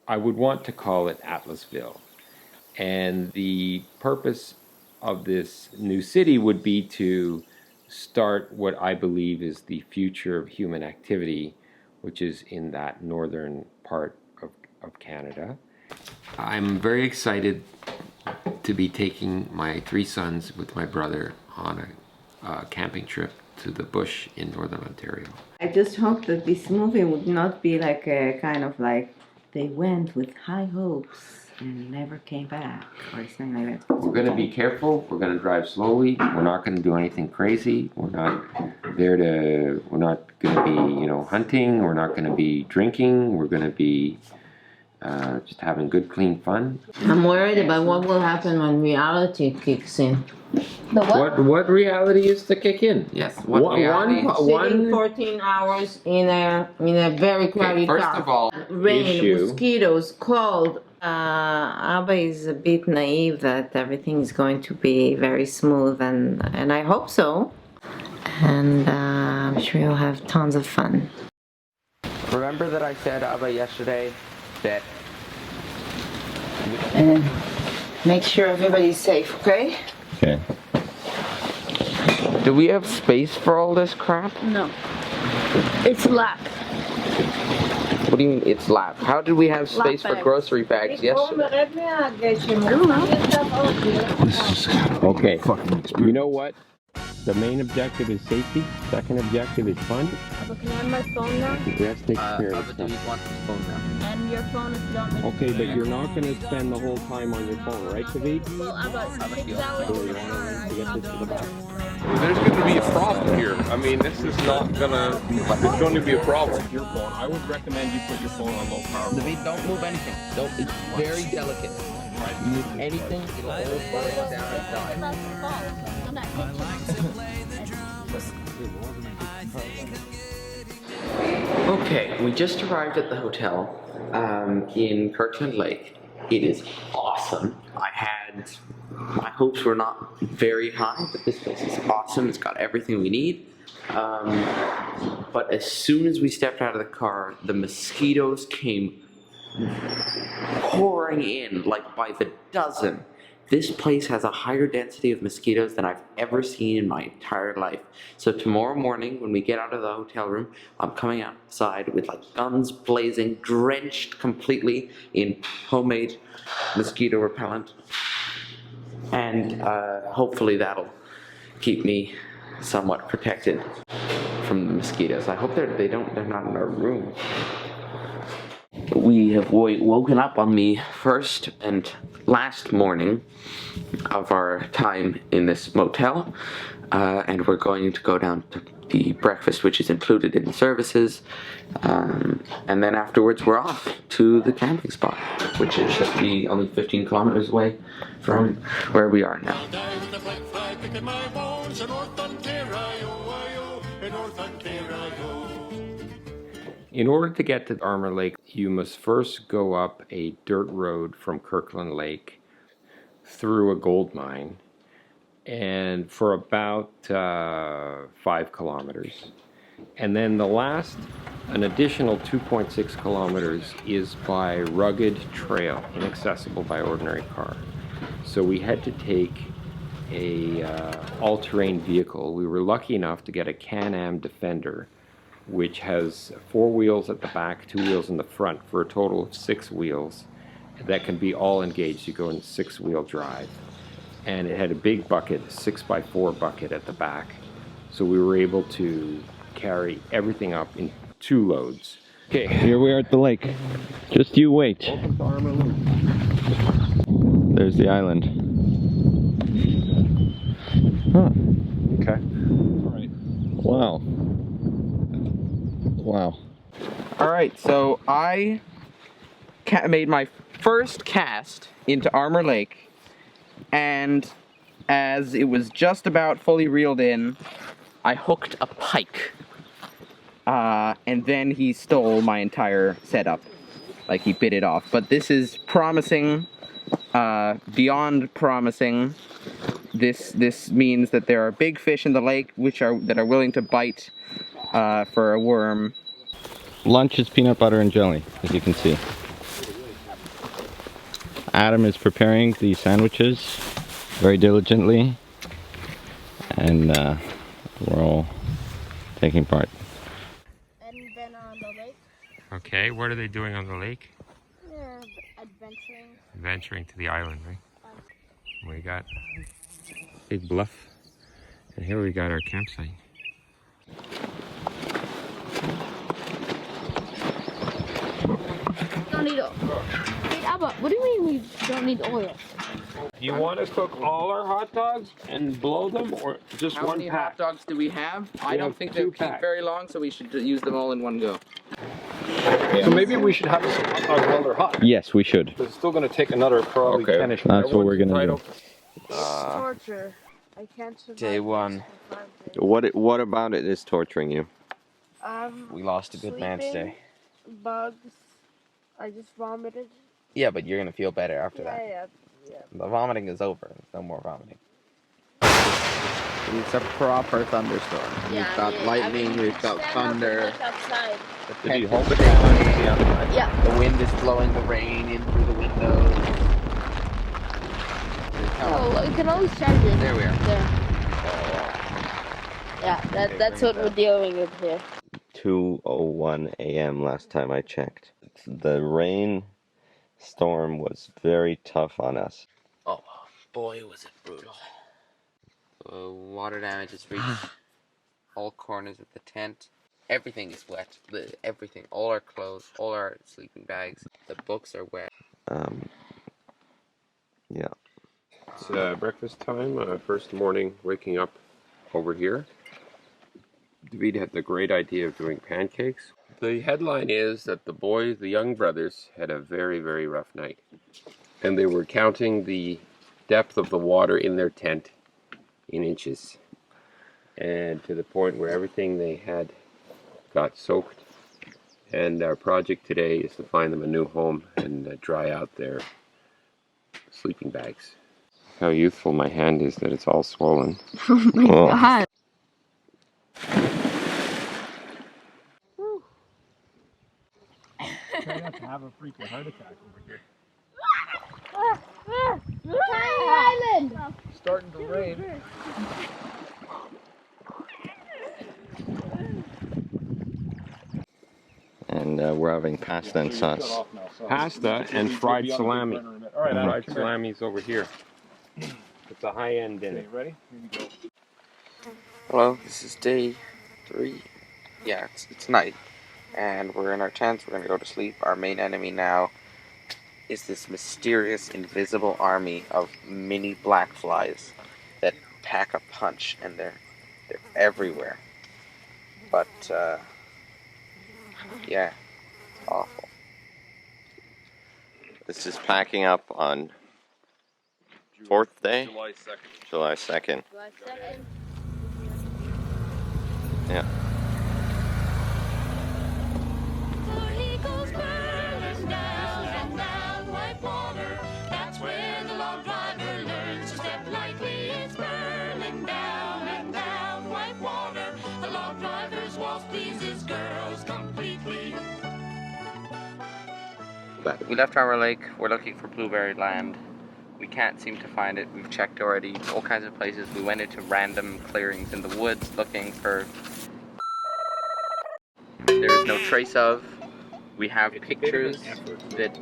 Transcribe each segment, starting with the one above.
I would want to call it Atlasville. And the purpose of this new city would be to start what I believe is the future of human activity, which is in that northern part of Canada. I'm very excited to be taking my 3 sons with my brother on a camping trip to the bush in Northern Ontario. I just hope that this movie would not be like a kind of like they went with high hopes and never came back or something like that. We're going to be careful. We're going to drive slowly. We're not going to do anything crazy. We're not going to be, you know, hunting. We're not going to be drinking. We're going to be just having good, clean fun. I'm worried about what will happen when reality kicks in. The what? What reality is to kick in? Yes. What reality? Sitting 14 hours in a very crowded car. First of all, rain, mosquitoes, cold. Abba is a bit naive that everything is going to be very smooth, and I hope so. And I'm sure you'll have tons of fun. remember that I said, Abba, yesterday that... And make sure everybody's safe, okay? Okay. Do we have space for all this crap? No. It's lap. What do you mean it's lap? How did we have space for grocery bags yesterday? Okay, you know what? The main objective is safety. Second objective is fun. But can I have my phone now? The rest takes care of Abba, do you itself. want this phone now? And your phone if you don't make Okay, but you're not going to spend the whole time on your phone, right, Kavit? Well, about 6 hours So in you the want car. to get this to the back. There's going to be a problem here. I mean, this is not gonna. It's going to be a problem. Your phone. I would recommend you put your phone on low power. David, don't move anything. Don't. It's very delicate. You move anything, it'll all fall down and die. I'm not hitching. Okay, we just arrived at the hotel in Kirkland Lake. It is awesome. My hopes were not very high, but this place is awesome. It's got everything we need. But as soon as we stepped out of the car, the mosquitoes came pouring in like by the dozen. This place has a higher density of mosquitoes than I've ever seen in my entire life. So tomorrow morning when we get out of the hotel room, I'm coming outside with like guns blazing, drenched completely in homemade mosquito repellent. And hopefully that'll keep me somewhat protected from the mosquitoes. I hope they're not in our room. We have woken up on the first and last morning of our time in this motel, and we're going to go down to the breakfast, which is included in the services, and then afterwards we're off to the camping spot, which is just only 15 kilometers away from where we are now. In order to get to Armour Lake, you must first go up a dirt road from Kirkland Lake through a gold mine, and for about 5 kilometers. And then an additional 2.6 kilometers is by rugged trail, inaccessible by ordinary car. So we had to take a all-terrain vehicle. We were lucky enough to get a Can-Am Defender, which has 4 wheels at the back, 2 wheels in the front, for a total of 6 wheels that can be all engaged. You go in 6-wheel drive. And it had a big bucket, 6x4 bucket at the back. So we were able to carry everything up in 2 loads. Okay, here we are at the lake. Just you wait. There's the island. Huh. Okay. All right. Wow. Wow. Alright, so I made my first cast into Armour Lake, and as it was just about fully reeled in, I hooked a pike. And then he stole my entire setup. Like, he bit it off. But this is promising, beyond promising. This means that there are big fish in the lake that are willing to bite for a worm. Lunch is peanut butter and jelly, as you can see. Adam is preparing the sandwiches very diligently, and we're all taking part. And then on the lake, Okay, what are they doing on the lake? they're adventuring. Venturing to the island, right? We got Big Bluff, and here we got our campsite. Don't need oil. Wait, Abba, what do you mean we don't need oil? Do you want to cook all our hot dogs and blow them, or just How one many pack? hot dogs do we have? I We don't have think 2 they'll keep packs. very long, so we should use them all in one go. So maybe we should have some hot dogs while they're hot. Yes, we should. But it's still going to take another probably 10-ish minutes. That's what we're gonna do. It's torture. I can't survive. Day one. this for 5 days. What about it is torturing you? Um, We lost a good man sleeping, today. bugs. I just vomited. Yeah, but you're gonna feel better after Yeah, that. yeah. The vomiting is over. There's no more vomiting. It's a proper thunderstorm. Yeah, We've got yeah, lightning, I mean, we've got stand up thunder. and look outside. The tent is down to the outside. Yeah. The wind is blowing the rain in through the windows. Oh, you can always change it. There we are. There. Yeah, that's what we're dealing with here. 2:01 a.m. last time I checked. The rain storm was very tough on us. Oh boy, was it brutal. Water damage has reached all corners of the tent. Everything is wet. Everything. All our clothes, all our sleeping bags. The books are wet. Yeah. It's breakfast time, first morning waking up over here. David had the great idea of doing pancakes. The headline is that the young brothers, had a very, very rough night. And they were counting the depth of the water in their tent in inches. And to the point where everything they had got soaked. And our project today is to find them a new home and dry out their sleeping bags. How youthful my hand is that it's all swollen. Oh my god. Try not to have a freaking heart attack over here. Island. Starting to rain. And we're having pasta and sauce. Pasta and fried salami. Fried salami's over here. It's a high-end dinner. Ready? Here we go. Hello, this is day 3. Yeah, it's night. And we're in our tents, we're gonna go to sleep. Our main enemy now is this mysterious invisible army of mini Blacflies that pack a punch, and they're everywhere. But yeah, it's awful. This is packing up on 4th day? July 2nd. July 2nd. Yeah. That's where the log driver learns to step lightly. It's burning down and down white water. The log driver's waltz pleases girls completely. We left Armour Lake, we're looking for Blueberry Land. We can't seem to find it. We've checked already all kinds of places. We went into random clearings in the woods looking for... There is no trace of. We have pictures that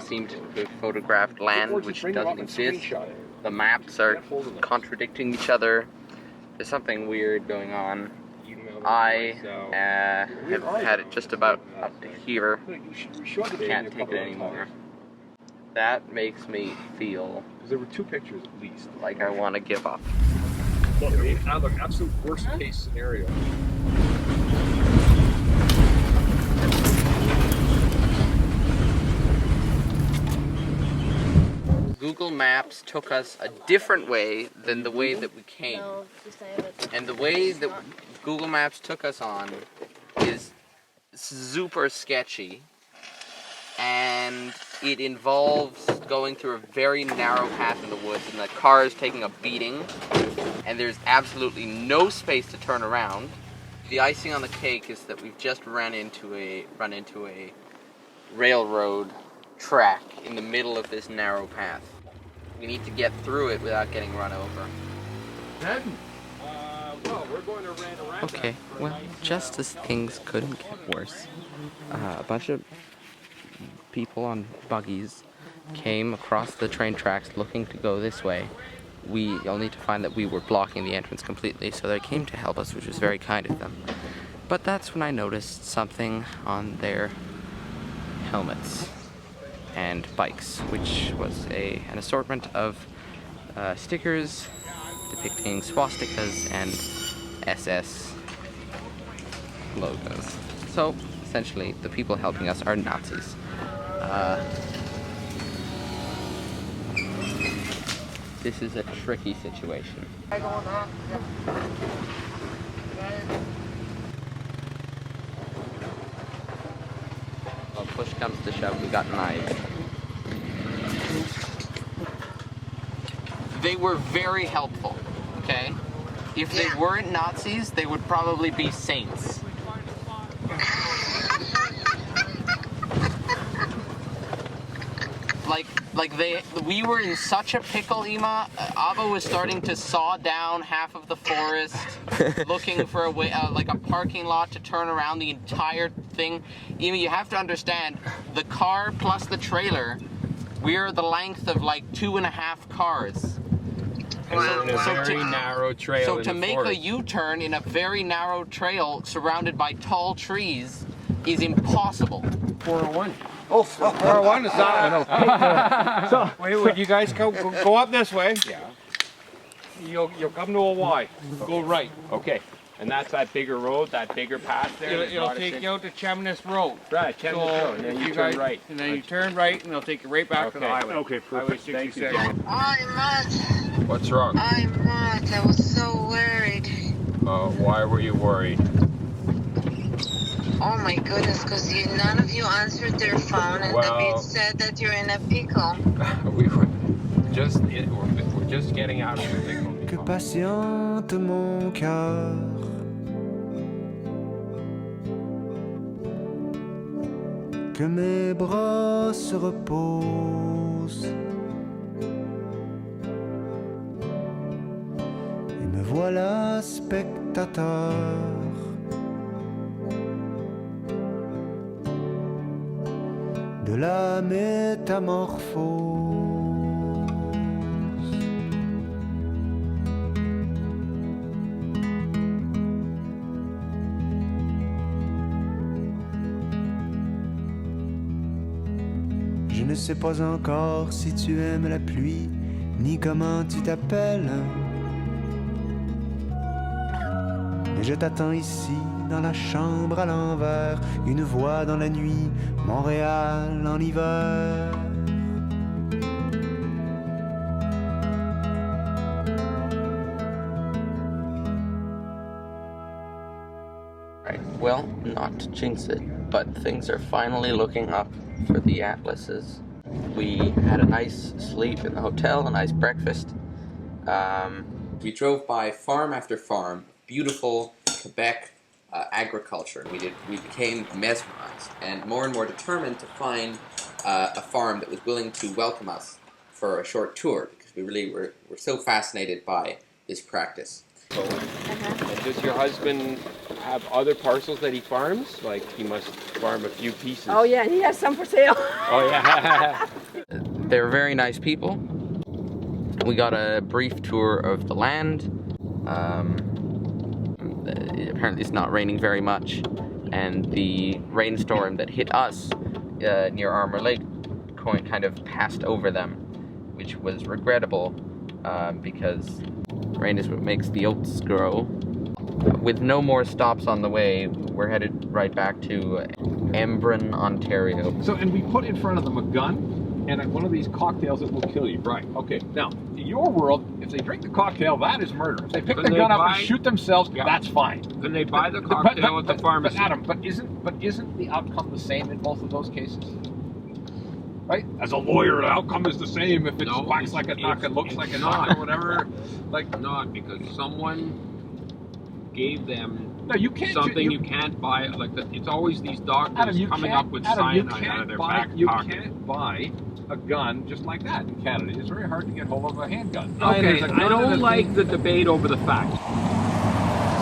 seem to have photographed land which doesn't exist. The maps are contradicting each other. There's something weird going on. I have had it just about up to here. Can't take it anymore. That makes me feel Because there were 2 pictures at least. like I want to give up. Look, I mean, look, absolute worst case scenario. Google Maps took us a different way than the way that we came. And the way that Google Maps took us on is super sketchy. And it involves going through a very narrow path in the woods, and the car is taking a beating, and there's absolutely no space to turn around. The icing on the cake is that we've just run into a railroad track in the middle of this narrow path. We need to get through it without getting run over. Well, we're going to run around. Okay, well, just as things couldn't get worse, a bunch of people on buggies came across the train tracks looking to go this way. We only to find that we were blocking the entrance completely, so they came to help us, which was very kind of them. But that's when I noticed something on their helmets and bikes, which was an assortment of stickers depicting swastikas and SS logos. So, essentially, the people helping us are Nazis. This is a tricky situation. Well, push comes to shove, we got knives. They were very helpful, okay? If they weren't Nazis, they would probably be saints. We were in such a pickle, Ima. Abba was starting to saw down half of the forest, looking for a way, like a parking lot to turn around the entire thing. Ima, you have to understand, the car plus the trailer, we're the length of like 2.5 cars. And we're in a very narrow trail. So to make a U-turn in a very narrow trail surrounded by tall trees is impossible. 401. Oh, 401 is not. So, wait, would you guys go up this way? Yeah. You'll come to a Y. Go right. Okay. And that's that bigger road, that bigger path there. It'll take you out to Chemness Road. Right, Chemness Road. And then you turn right. And then you turn right, and it'll take you right back to the highway. Okay, perfect. Highway 66. I'm Matt. What's wrong? I'm Matt. I was so worried. Why were you worried? Oh my goodness, because none of you answered their phone, and David said that you're in a pickle. we're just getting out of the pickle. Que patiente mon cœur, que mes bras se reposent, et me voilà spectateur de la métamorphose. Je ne sais pas encore si tu aimes la pluie, ni comment tu t'appelles. Mais je t'attends ici, dans la chambre à l'envers, une voix dans la nuit, Montréal en hiver. Right, well, not to jinx it, but things are finally looking up for the Atlases. We had a nice sleep in the hotel, a nice breakfast. We drove by farm after farm, beautiful Quebec agriculture. We became mesmerized and more determined to find a farm that was willing to welcome us for a short tour, because we really were so fascinated by this practice. And does your husband have other parcels that he farms? Like, he must farm a few pieces. Oh yeah, he has some for sale. Oh yeah. They're very nice people. We got a brief tour of the land. Apparently it's not raining very much, and the rainstorm that hit us near Armour Lake kind of passed over them, which was regrettable because rain is what makes the oats grow. With no more stops on the way, we're headed right back to Northern Ontario. So, and we put in front of them a gun and one of these cocktails that will kill you. Right. Okay. Now, in your world, if they drink the cocktail, that is murder. If they pick the gun up and shoot themselves, that's fine. Then they buy the cocktail at the pharmacy. But Adam, isn't the outcome the same in both of those cases? Right? As a lawyer, the outcome is the same if it quacks like a duck and looks like a duck or whatever. Like, not because someone gave them No, you can't. Something you can't buy. Like it's always these doctors Adam, you coming can't- up with Adam, you cyanide out of their can't back You pocket. can't buy a gun just like that in Canada. It's very hard to get hold of a handgun. Okay, There's a I gun in don't the like thing- the debate over the facts.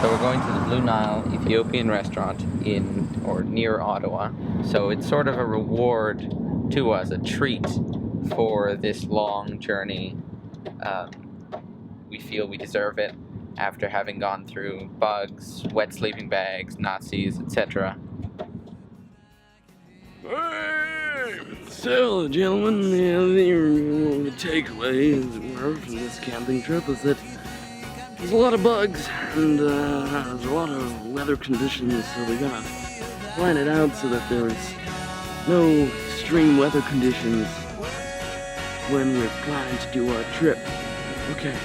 So we're going to the Blue Nile Ethiopian restaurant in or near Ottawa. So it's sort of a reward to us, a treat for this long journey. We feel we deserve it after having gone through bugs, wet sleeping bags, Nazis, etc. So, gentlemen, the takeaway, as it were, from this camping trip is that there's a lot of bugs and there's a lot of weather conditions, so we gotta plan it out so that there's no extreme weather conditions when we're planning to do our trip. Okay.